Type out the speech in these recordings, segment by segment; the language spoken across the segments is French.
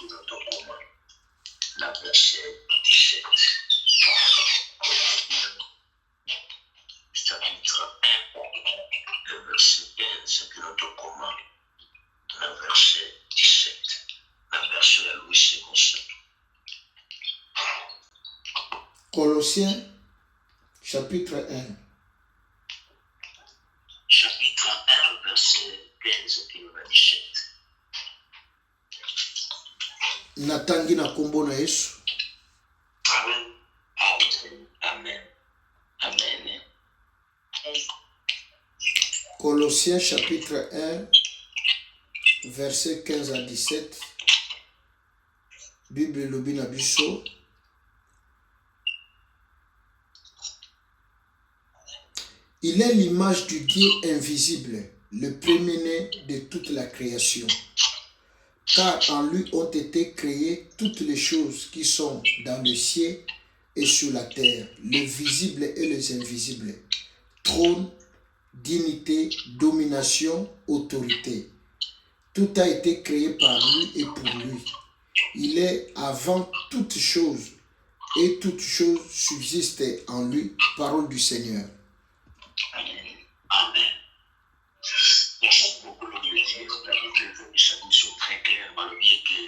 dans ton commun. La verset 17. Chapitre 1, le verset 15, puis notre commun. Le verset 17. La version de Louis II. Colossiens, chapitre 1. Chapitre 1, verset 15, puis le 17. Natangi na kombo na Yesu. Amen. Amen. Amen. Amen. Colossiens chapitre 1, verset 15 à 17. Bible lobi na biso. Il est l'image du Dieu invisible, le premier-né de toute la création. Car en lui ont été créées toutes les choses qui sont dans le ciel et sur la terre, les visibles et les invisibles. Trône, dignité, domination, autorité. Tout a été créé par lui et pour lui. Il est avant toutes choses et toutes choses subsistent en lui. Parole du Seigneur. Amen. Amen. Merci beaucoup, le Dieu. La Bible est venue sa mission très claire dans le bien que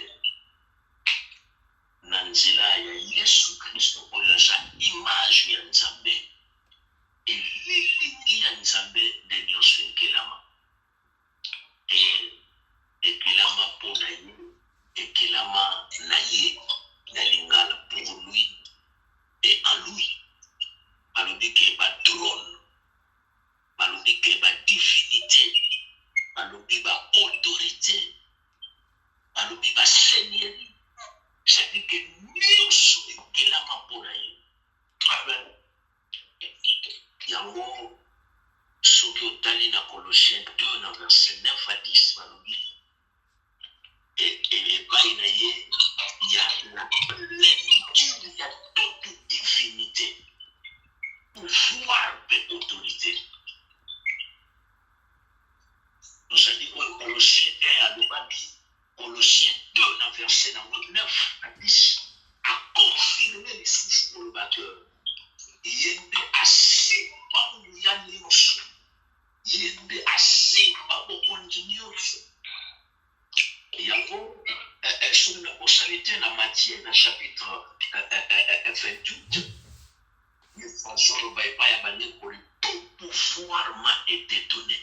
Nanzela ya Yesu Kristo pour sa image ya Nzambe. Et lilingi ya Nzambe de nyonso ekelama. Ekelama pour na ye, ekelama na ye, na lingala pour lui et en lui. Balobi ke ba trône. Balobi ke ba divinité, balobi ba autorité, balobi ba seigneurie. C'est-à-dire que nyonso ekelama mpona ye. Amen. Yango soki otali na Colossiens 2 na verset 9 à 10 balobi epai na ye ya la plénitude ya toute divinité, pouvoir et autorité. Nous avons dit que Colossiens 1 à l'Obabi, Colossiens 2 dans verset 9 à 10, a confirmé les sources pour le batteur. Il y a des asimba où il y a des notions. Il y a des asimba où il y a des notions. Il y a sur la possibilité dans Matthieu, dans chapitre 28, le François ne va pas y avoir pour tout pouvoir m'a été donné.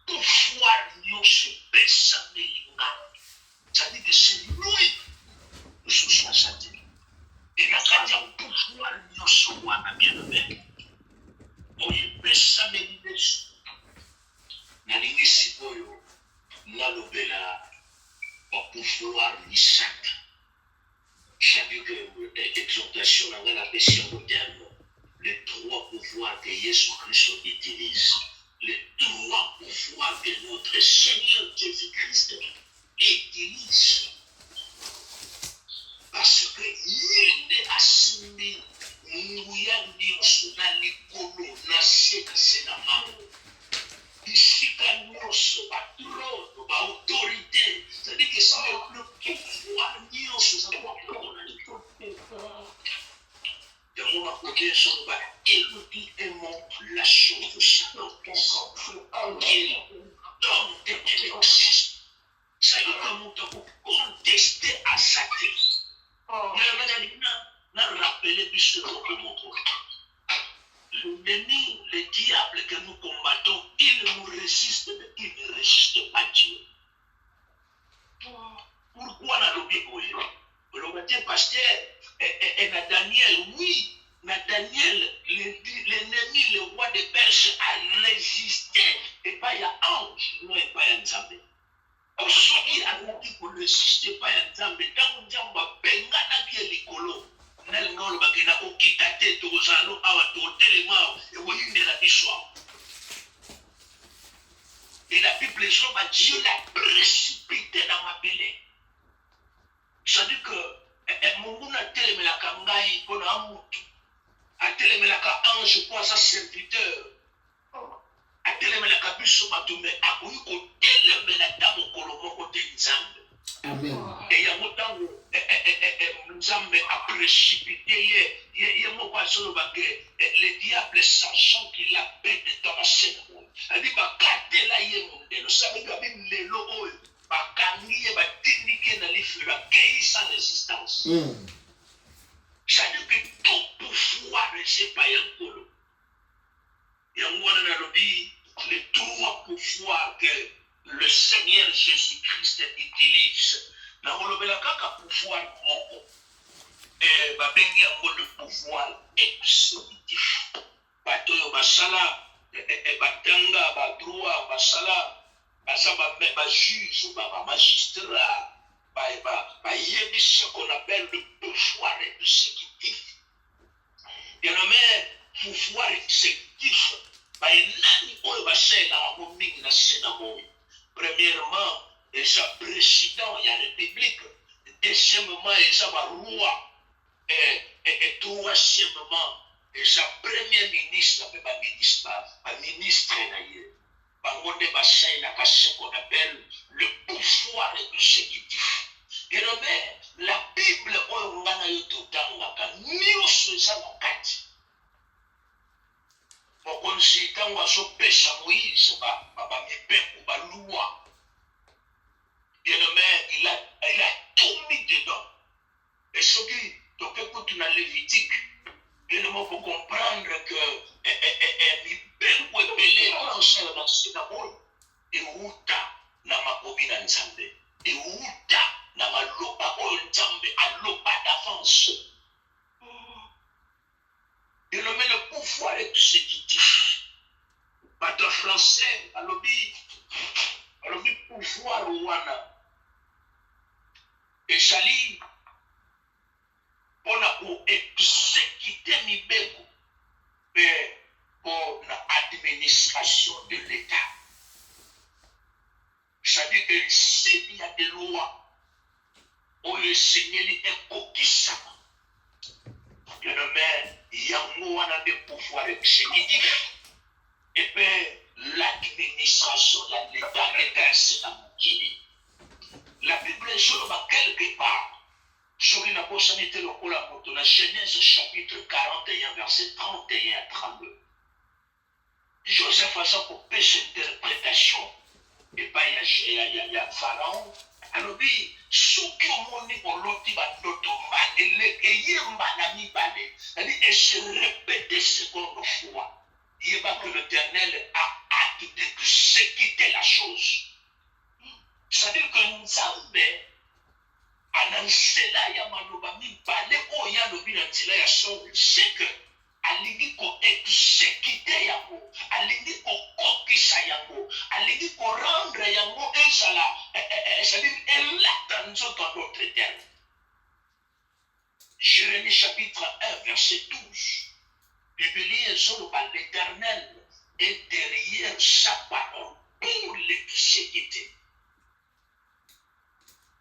Pouvoir nous se baisse à ça dit que c'est lui nous sommes chassés. Et la carte a un pouvoir nous se voit à bien aimé. On y baisse à mes na lingi sikoyo na lobela pour pouvoir l'isaac. J'ai que l'exhortation dans la version moderne, les trois pouvoirs que Jésus-Christ utilise. Les trois pouvoirs que notre Seigneur Jésus-Christ utilise. Parce que il est assimilé, Mouyandi Osuna Nikolo, Nasé, Sénaman, ici, quand nous sommes à trône, à autorité, c'est-à-dire que c'est le pouvoir, nous sommes à trône. Et on va poser son bas. Il nous dit et montre la chose de Satan. Il donne et il existe. Ça veut dire que nous devons contester à Satan. Mais on a rappelé du second de mon corps. L'ennemi, le diable que nous combattons, il nous résiste, mais il ne résiste pas Dieu. Pourquoi n'a pas dit le matin, pasteur, et Daniel, oui, mais Daniel, l'ennemi, le roi des Perses, a résisté. Et pas il y a ange, non, et pas il y a Nzambe. Aujourd'hui, a dit qu'on ne résiste pas à Nzambe. Dans le Nzambe, Bengana qui est l'écolo. Nalingolo bakina okikate tozalo awa totelema et voyez de la histoire. Et la Bible dit que Dieu l'a précipité dans ma belée. C'est-à-dire que mon a télémelaka ngai pour un mutu. A télémelaka ange pour sa serviteur. A télémelaka biso batume a koyi ko télémelaka mon kolomo côté Nzambe. Amen. Et il y a longtemps nous avons précipité le diable sachant qu'il a paix dans la scène. Il dit ça veut dire que les logos sans résistance. C'est-à-dire que tout pouvoir ne sait pas un colo. Il y a les trois pouvoirs que le Seigneur Jésus-Christ utilise. Dans le pouvoir moko. Babengi yango le pouvoir exécutif. Batoyo basala batanga badroit basala basaba juge magistrat il y a ce qu'on appelle le pouvoir exécutif. Et le même pouvoir exécutif premièrement, il y a président, il y a république. Deuxièmement, il y a roi. Et troisièmement, il y a premier ministre, ministre. Ce qu'on appelle le pouvoir exécutif. Et la Bible, on a eu tout le temps, Mokonzi tango azopesa Moïse mipeku balua. Bien-aimé, il a tout mis dedans. Et ce qui donc na Lévitique, bien-aimé, pour comprendre que mipeku epele ancien dans synagogue et uta na makobi na Nzambe et uta na maloba oyo Nzambe aloba d'avance. Il nomme le pouvoir exécutif. Bateau français, alobi pouvoir wana. Et Jali, pour exécuter mibeko, mais pour l'administration de l'État. C'est-à-dire que s'il y a des lois, on le Seigneur est coquissant. Le nomme yango wana de pouvoir exécutif et puis l'administration de l'État c'est la mokili. La Bible est sur quelque part sur une possibilité de collaborer la Genèse chapitre 41 verset 31 à 32. Joseph a sa propre interprétation et pas il y a Pharaon. Alors oui, ce qui au monde on l'autre va d'automate et se répéter seconde fois. Il n'y a pas que l'Éternel a hâte d'exécuter la chose. C'est-à-dire que nous avons annoncé là, il y a maloba mi parler au ya lobi na tila ya son, c'est que alingi ko exécuter yango, alingi ko kokisa yango, alingi ko rendre yango ezala, c'est-à-dire elle attend dans d'autres termes. Jérémie chapitre 1 verset 12. Bible sur l'Éternel est derrière sa parole pour l'exécuter.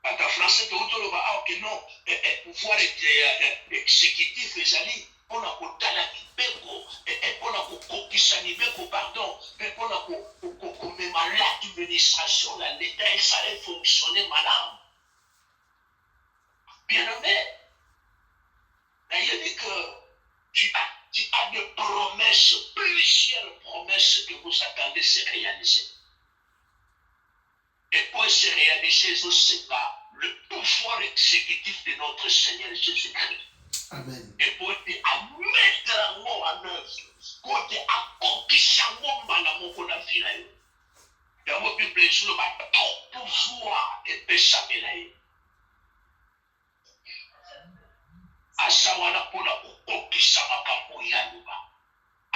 En français, tu as dit que non, pouvoir exécutif, les alliés, on a pour la mibeko, on a pour kokisa mibeko, pardon, on a pour l'administration, l'État, et ça a fonctionné madame. Bien-aimé, il dit que tu as des promesses, plusieurs promesses que vous attendez se réaliser. Et pour se réaliser, c'est pas le pouvoir exécutif de notre Seigneur Jésus-Christ. Amen. Et pour te mettre en œuvre, pour te accomplir la vie. Dans la Bible, sur le pouvoir et péché. Asawana pona kokisa makambo yaluba.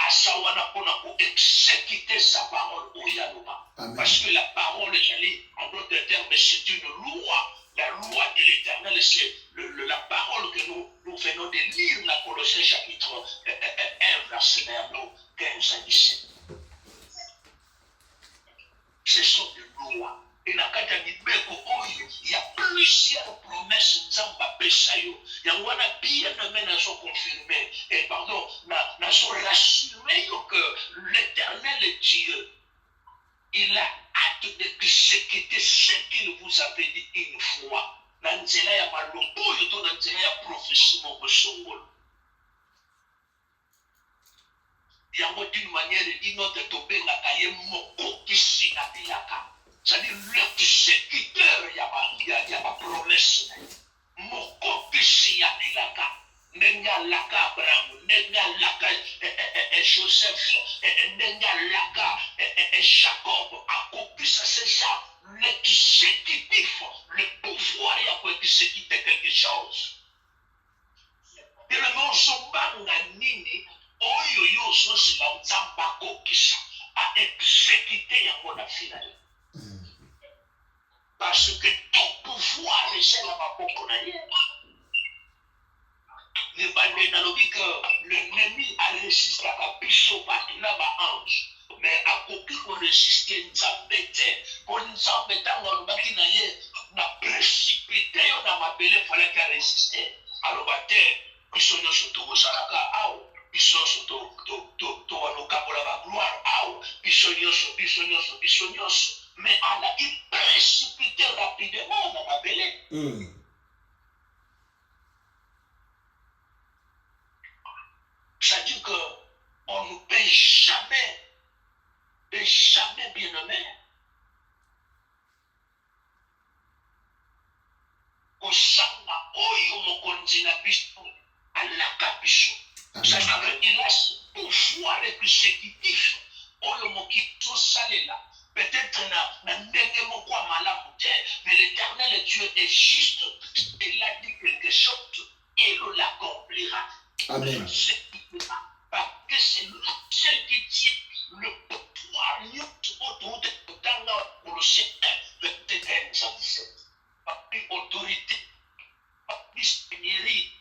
Asawana pona ko exécuter sa parole au yaluba. Parce que la parole, en d'autres termes, c'est une loi. La loi de l'Éternel, c'est la parole que nous venons de lire, la Colossiens chapitre 1, verset 15 à 17. Ce sont des lois. Et dans le cas il y a plusieurs promesses Nzamba Pesayo. Il y a bien de sont confirmées. Et pardon, nous sont rassurés que l'Éternel Dieu, il a l'acte d'exécuter ce qu'il vous avait dit une fois. Na nzela ya malobo oyo to na nzela ya prophétie moko songolo. Yango d'une manière d'une autre tobengaka ye mokokisi na bilaka. C'est-à-dire l'exécuteur ya ba promesse. Mokokisi ya bilaka. Ndenge alaka Abraham, ndenge alaka Joseph, ndenge alaka Jacob, akokisa c'est ça. L'exécutif, le pouvoir ya koexécuter quelque chose. Et le mot banga nini oyo yo sosi la nzamba kokisa a exécuter yango na finale. Parce que tout pouvoir est la maboko na ye. Le bandé nalobi que l'ennemi a résisté à biso batu na ba ange. Mais à koki ko résister nzambe te. Pour nzambe tango alobaki na ye na précipité yo na mabele fallait qu'à résister. Alors bate biso nyonso tokosalaka awa. Biso nyonso tokokabola ba gloire awa. Biso nyonso. Mais elle a été précipité rapidement dans mabele. C'est-à-dire qu'on ne peut jamais bien aimé. Osanga oyo mokonzi na biso alaka biso. C'est-à-dire qu'il a ce pouvoir exécutif oyo mokito salela. Peut-être na ndenge moko malamu te, mais l'Éternel Dieu est juste. Il a dit quelque chose et il l'accomplira. Amen. Parce que c'est lui seul qui tient le pouvoir autour de Colossiens 1, verset 15 à 17. Pas plus autorité, pas plus seigneurie,